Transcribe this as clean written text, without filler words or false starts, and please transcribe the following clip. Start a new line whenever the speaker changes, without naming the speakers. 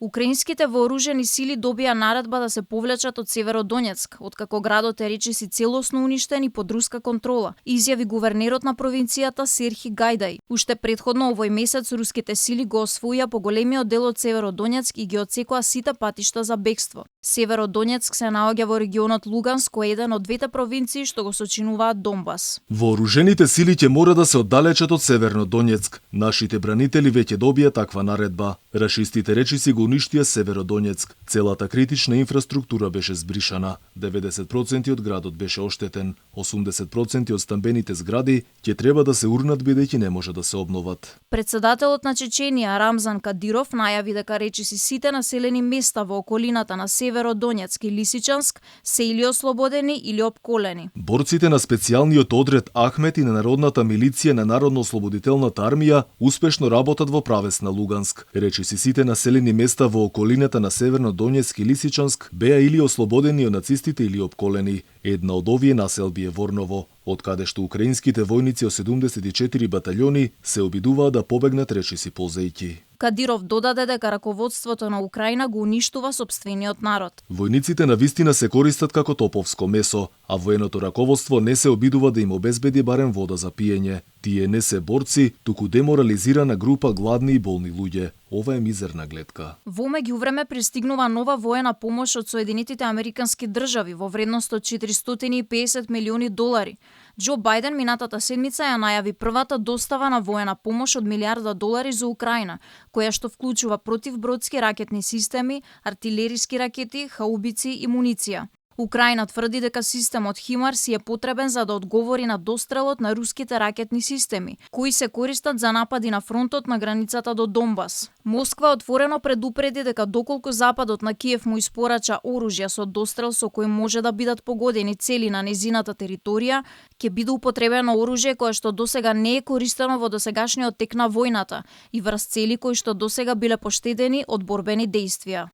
Украинските вооружени сили добија наредба да се повлечат од Северодонецк, откако градот е речиси целосно уништен и под руска контрола, изјави гувернерот на провинцијата Серхи Гајдај. Уште претходно овој месец руските сили го освоија поголемиот дел од Северодонецк и ги отсекоа сите патишта за бегство. Северодонецк се наоѓа во регионот Луганск, кој е еден од двете провинции што го сочинуваат Донбас.
Вооружените сили ќе мора да се оддалечат од Северно Донецк. Нашите бранители веќе добија таква наредба. Рашистите речиси го уништија Северодонецк. Целата критична инфраструктура беше збришана. 90% од градот беше оштетен. 80% од стамбените згради ќе треба да се урнат бидејќи не може да се обноват.
Председателот на Чеченија Рамзан Кадиров најави дека речиси сите населени места во околината на Северодонецк и Лисичанск се или ослободени или опколени.
Борците на специјалниот одред Ахмет и на Народната милиција на Народно-ослободителната армија успешно работат во правец на Луганск. Речиси сите населени места во околината на Северно-Донецк и Лисичанск беа или ослободени од нацистите или опколени. Една од овие населби е Ворново, од каде што украинските војници од 74 баталјони се обидуваат да побегнат речиси ползејќи.
Кадиров додаде дека раководството на Украина го уништува сопствениот народ.
Војниците на вистина се користат како топовско месо, а военото раководство не се обидува да им обезбеди барем вода за пиење. Тие не се борци, туку деморализирана група гладни и болни луѓе. Ова е мизерна гледка.
Во меѓувреме пристигнува нова воена помош од Соединетите Американски држави во вредност од 450 милиони долари. Џо Бајден минатата седмица ја најави првата достава на воена помош од $1 за Украина, која што вклучува противбродски ракетни системи, артилериски ракети, хаубици и муниција. Украина тврди дека системот Химар си е потребен за да одговори на дострелот на руските ракетни системи, кои се користат за напади на фронтот на границата до Донбас. Москва отворено предупреди дека доколку Западот на Киев му испорача оружја со дострел со кој може да бидат погодени цели на незината територија, ќе биде употребено оружје кое што досега не е користено во досегашниот тек на војната и врз цели кои што досега биле поштедени од борбени дејствија.